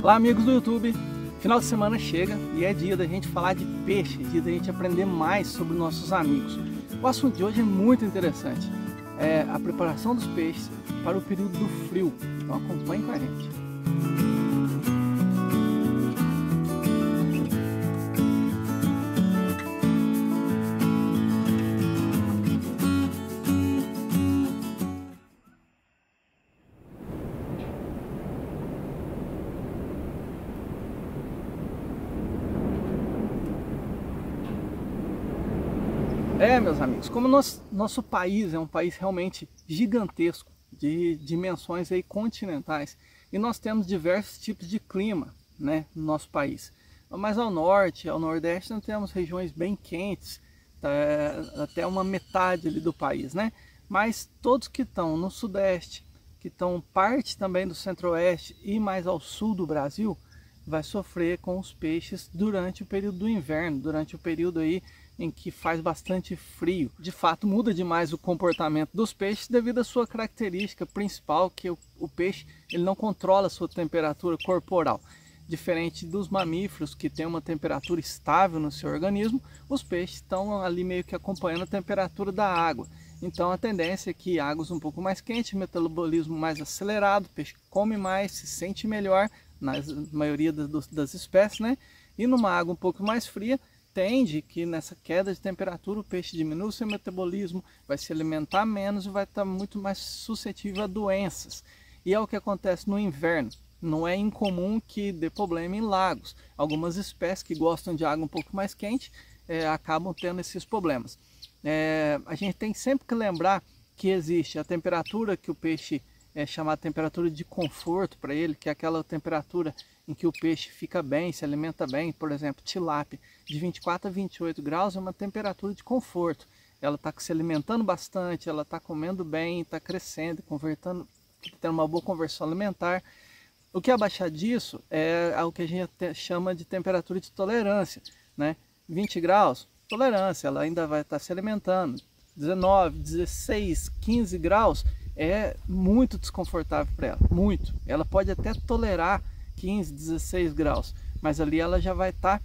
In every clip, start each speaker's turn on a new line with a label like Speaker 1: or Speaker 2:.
Speaker 1: Olá amigos do YouTube, final de semana chega e é dia da gente falar de peixe, dia da gente aprender mais sobre nossos amigos. O assunto de hoje é muito interessante, é a preparação dos peixes para o período do frio, então acompanhe com a gente. Meus amigos, como nosso país é um país realmente gigantesco, de dimensões aí continentais, e nós temos diversos tipos de clima, né, no nosso país. Mas ao norte, ao nordeste, nós temos regiões bem quentes, até uma metade ali do país, né? Mas todos que estão no sudeste, que estão parte também do centro-oeste e mais ao sul do Brasil, vai sofrer com os peixes durante o período do inverno, durante o período aí em que faz bastante frio. De fato, muda demais o comportamento dos peixes devido à sua característica principal, que o peixe ele não controla a sua temperatura corporal. Diferente dos mamíferos, que tem uma temperatura estável no seu organismo, os peixes estão ali meio que acompanhando a temperatura da água. Então a tendência é que águas um pouco mais quentes, metabolismo mais acelerado, o peixe come mais, se sente melhor, na maioria das espécies, né? E numa água um pouco mais fria, tende que nessa queda de temperatura o peixe diminui o seu metabolismo, vai se alimentar menos e vai estar muito mais suscetível a doenças. E é o que acontece no inverno. Não é incomum que dê problema em lagos. Algumas espécies que gostam de água um pouco mais quente acabam tendo esses problemas. A gente tem sempre que lembrar que existe a temperatura que o peixe é chamada temperatura de conforto para ele, que é aquela temperatura em que o peixe fica bem, se alimenta bem. Por exemplo, tilápia de 24 a 28 graus é uma temperatura de conforto. Ela está se alimentando bastante, ela está comendo bem, está crescendo, tendo uma boa conversão alimentar. O que abaixar disso é o que a gente chama de temperatura de tolerância, né? 20 graus, tolerância, ela ainda vai estar se alimentando. 19, 16, 15 graus é muito desconfortável para ela, muito. Ela pode até tolerar 15, 16 graus, mas ali ela já vai estar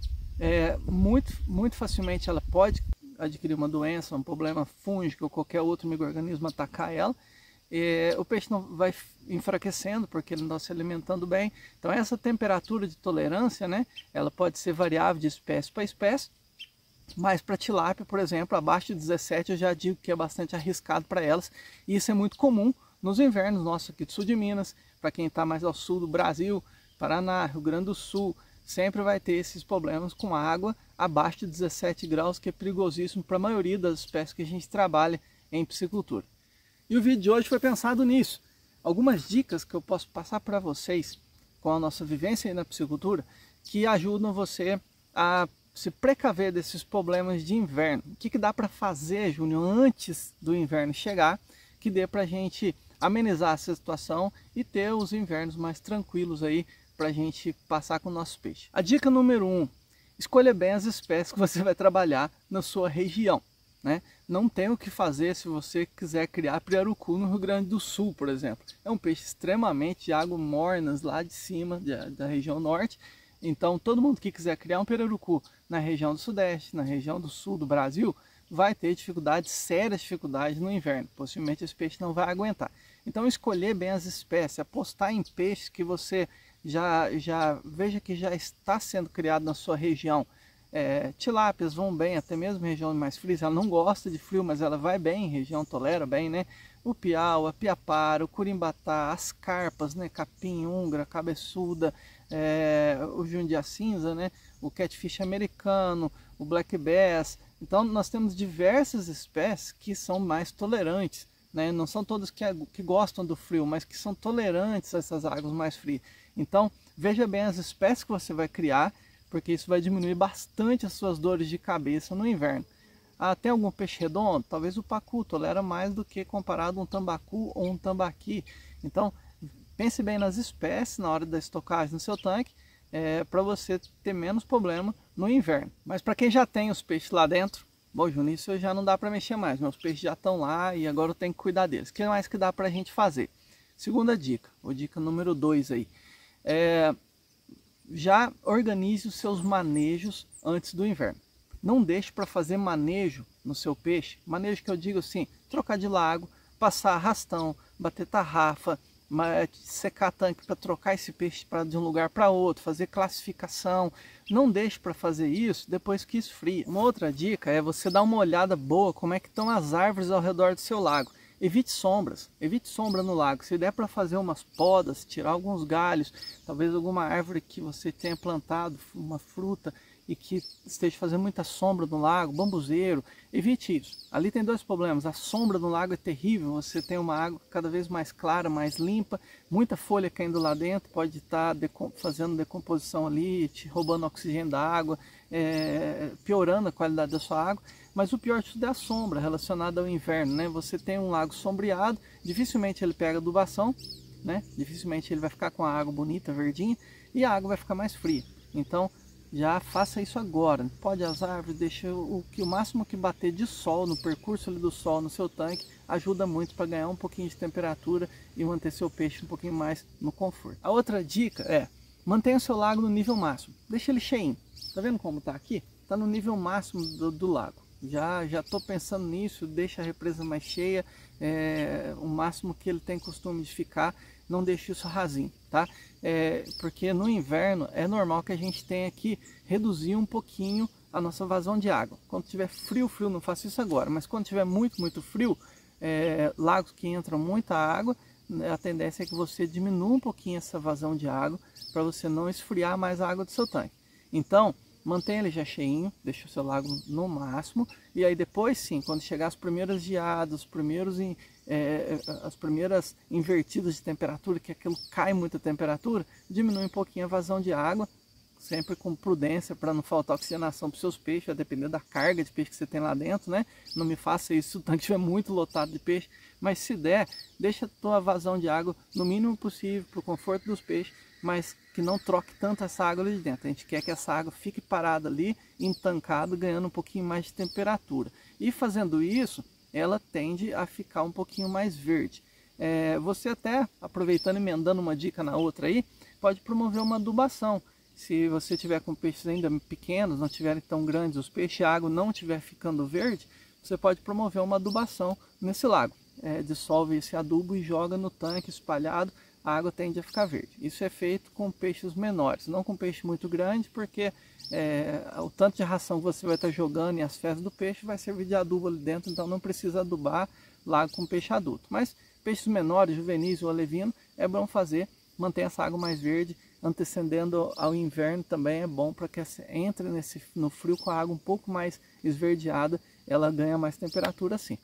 Speaker 1: muito facilmente, ela pode adquirir uma doença, um problema fúngico ou qualquer outro micro-organismo atacar ela. O peixe não vai enfraquecendo porque ele não está se alimentando bem. Então essa temperatura de tolerância, né, ela pode ser variável de espécie para espécie, mas para tilápia, por exemplo, abaixo de 17 eu já digo que é bastante arriscado para elas, e isso é muito comum nos invernos nossos aqui do sul de Minas. Para quem está mais ao sul do Brasil, Paraná, Rio Grande do Sul, sempre vai ter esses problemas com água abaixo de 17 graus, que é perigosíssimo para a maioria das espécies que a gente trabalha em piscicultura. E o vídeo de hoje foi pensado nisso. Algumas dicas que eu posso passar para vocês com a nossa vivência aí na piscicultura, que ajudam você a se precaver desses problemas de inverno. O que dá para fazer, Júnior, antes do inverno chegar, que dê para a gente amenizar essa situação e ter os invernos mais tranquilos aí para a gente passar com o nosso peixe. A dica número 1, escolha bem as espécies que você vai trabalhar na sua região, né? Não tem o que fazer se você quiser criar pirarucu no Rio Grande do Sul, por exemplo. É um peixe extremamente de água mornas lá de cima, da região norte. Então todo mundo que quiser criar um pirarucu na região do sudeste, na região do sul do Brasil, vai ter dificuldades, sérias dificuldades no inverno. Possivelmente esse peixe não vai aguentar. Então escolher bem as espécies, apostar em peixes que você já veja que já está sendo criado na sua região. Tilápias vão bem, até mesmo em região mais fria. Ela não gosta de frio, mas ela vai bem, região tolera bem, né? O piau, a piapara, o curimbatá, as carpas, né? Capim, ungra, cabeçuda, o jundia cinza, né? O catfish americano, o black bass. Então nós temos diversas espécies que são mais tolerantes, né? Não são todas que gostam do frio, mas que são tolerantes a essas águas mais frias. Então veja bem as espécies que você vai criar, porque isso vai diminuir bastante as suas dores de cabeça no inverno. Tem algum peixe redondo? Talvez o pacu tolera mais do que comparado a um tambacu ou um tambaqui. Então pense bem nas espécies na hora da estocagem no seu tanque, para você ter menos problema no inverno. Mas para quem já tem os peixes lá dentro, bom, Júnior, isso já não dá para mexer mais. Meus peixes já estão lá e agora eu tenho que cuidar deles. O que mais que dá para a gente fazer? Segunda dica, ou dica número 2 aí. já organize os seus manejos antes do inverno. Não deixe para fazer manejo no seu peixe, manejo que eu digo assim, trocar de lago, passar arrastão, bater tarrafa, secar tanque para trocar esse peixe de um lugar para outro, fazer classificação. Não deixe para fazer isso depois que esfria. Uma outra dica é você dar uma olhada boa como é que estão as árvores ao redor do seu lago. Evite sombras, evite sombra no lago. Se der para fazer umas podas, tirar alguns galhos, talvez alguma árvore que você tenha plantado, uma fruta, e que esteja fazendo muita sombra no lago, bambuzeiro, evite isso. Ali tem dois problemas, a sombra no lago é terrível, você tem uma água cada vez mais clara, mais limpa, muita folha caindo lá dentro, pode estar fazendo decomposição ali, te roubando oxigênio da água, piorando a qualidade da sua água. Mas o pior de tudo é a sombra relacionada ao inverno, né? Você tem um lago sombreado, dificilmente ele pega adubação, né? Dificilmente ele vai ficar com a água bonita, verdinha, e a água vai ficar mais fria. Então, já faça isso agora. Pode as árvores, deixa o máximo que bater de sol, no percurso ali do sol no seu tanque, ajuda muito para ganhar um pouquinho de temperatura e manter seu peixe um pouquinho mais no conforto. A outra dica é, mantenha o seu lago no nível máximo, deixa ele cheinho. Tá vendo como tá aqui? Tá no nível máximo do lago. Já estou pensando nisso, deixa a represa mais cheia, o máximo que ele tem costume de ficar, não deixe isso rasinho, tá? Porque no inverno é normal que a gente tenha que reduzir um pouquinho a nossa vazão de água. Quando tiver frio, não faço isso agora, mas quando tiver muito frio, lagos que entram muita água, a tendência é que você diminua um pouquinho essa vazão de água para você não esfriar mais a água do seu tanque. Então, mantenha ele já cheinho, deixa o seu lago no máximo, e aí depois sim, quando chegar as primeiras geadas, as primeiras invertidas de temperatura, que aquilo cai muita temperatura, diminui um pouquinho a vazão de água, sempre com prudência para não faltar oxigenação para os seus peixes, a depender da carga de peixe que você tem lá dentro, né? Não me faça isso se o tanque estiver muito lotado de peixe, mas se der, deixa a tua vazão de água no mínimo possível para o conforto dos peixes, mas que não troque tanto essa água ali de dentro. A gente quer que essa água fique parada ali, entancada, ganhando um pouquinho mais de temperatura. E fazendo isso, ela tende a ficar um pouquinho mais verde. Você até, aproveitando e emendando uma dica na outra aí, pode promover uma adubação. Se você tiver com peixes ainda pequenos, não tiverem tão grandes os peixes, a água não estiver ficando verde, você pode promover uma adubação nesse lago. Dissolve esse adubo e joga no tanque espalhado, a água tende a ficar verde. Isso é feito com peixes menores, não com peixe muito grande, porque o tanto de ração que você vai estar jogando e as fezes do peixe vai servir de adubo ali dentro, então não precisa adubar lago com peixe adulto. Mas peixes menores, juvenis ou alevino, é bom fazer, manter essa água mais verde, antecedendo ao inverno também é bom para que entre no frio com a água um pouco mais esverdeada, ela ganha mais temperatura assim.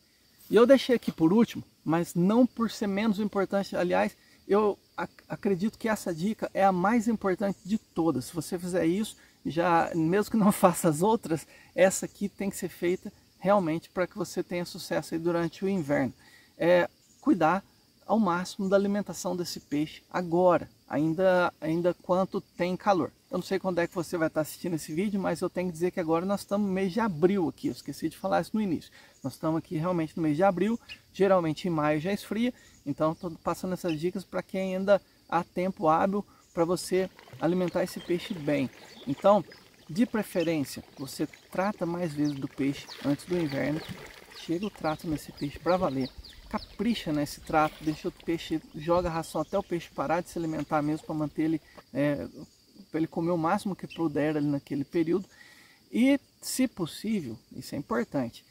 Speaker 1: E eu deixei aqui por último, mas não por ser menos importante, aliás, eu acredito que essa dica é a mais importante de todas. Se você fizer isso, já mesmo que não faça as outras, essa aqui tem que ser feita realmente para que você tenha sucesso aí durante o inverno. Cuidar ao máximo da alimentação desse peixe agora, ainda quanto tem calor. Eu não sei quando é que você vai estar assistindo esse vídeo, mas eu tenho que dizer que agora nós estamos no mês de abril aqui, eu esqueci de falar isso no início. Nós estamos aqui realmente no mês de abril, geralmente em maio já esfria, então estou passando essas dicas para quem ainda há tempo hábil para você alimentar esse peixe bem. Então, de preferência, você trata mais vezes do peixe antes do inverno, chega o trato nesse peixe para valer. Capricha nesse trato, deixa o peixe, joga a ração até o peixe parar de se alimentar mesmo, para manter ele, para ele comer o máximo que puder ali naquele período. E, se possível, isso é importante,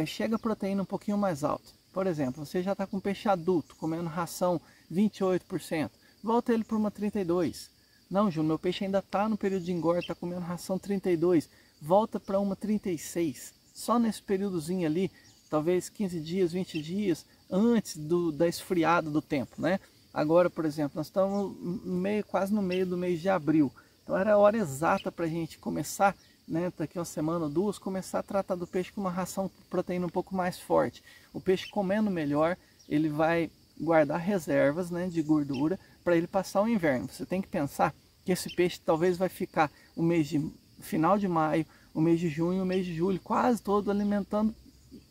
Speaker 1: chega a proteína um pouquinho mais alta. Por exemplo, você já está com peixe adulto, comendo ração 28%, volta ele para uma 32%. Não, Júnior, meu peixe ainda está no período de engorda, está comendo ração 32%, volta para uma 36%. Só nesse períodozinho ali, talvez 15 dias, 20 dias antes da esfriada do tempo, né? Agora, por exemplo, nós estamos quase no meio do mês de abril. Então era a hora exata para a gente começar, né, daqui uma semana ou duas, começar a tratar do peixe com uma ração de proteína um pouco mais forte. O peixe comendo melhor, ele vai guardar reservas, né, de gordura para ele passar o inverno. Você tem que pensar que esse peixe talvez vai ficar o mês de final de maio, o mês de junho, o mês de julho, quase todo alimentando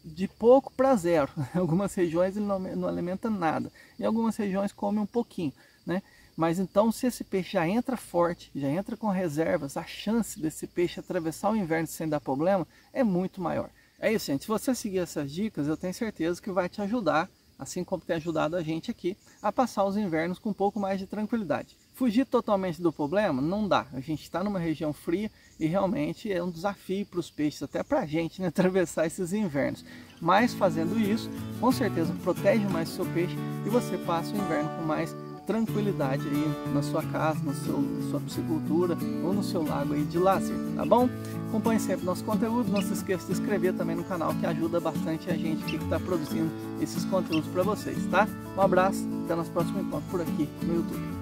Speaker 1: de pouco para zero. Em algumas regiões ele não alimenta nada, em algumas regiões come um pouquinho, né? Mas então, se esse peixe já entra forte, já entra com reservas, a chance desse peixe atravessar o inverno sem dar problema é muito maior. É isso, gente. Se você seguir essas dicas, eu tenho certeza que vai te ajudar, assim como tem ajudado a gente aqui, a passar os invernos com um pouco mais de tranquilidade. Fugir totalmente do problema não dá. A gente está numa região fria e realmente é um desafio para os peixes, até para a gente, né, atravessar esses invernos. Mas fazendo isso, com certeza protege mais o seu peixe e você passa o inverno com mais tranquilidade aí na sua casa, na sua piscicultura ou no seu lago aí de lazer, tá bom? Acompanhe sempre nosso conteúdo, não se esqueça de se inscrever também no canal, que ajuda bastante a gente que está produzindo esses conteúdos para vocês, tá? Um abraço, até nosso próximo encontro por aqui no YouTube.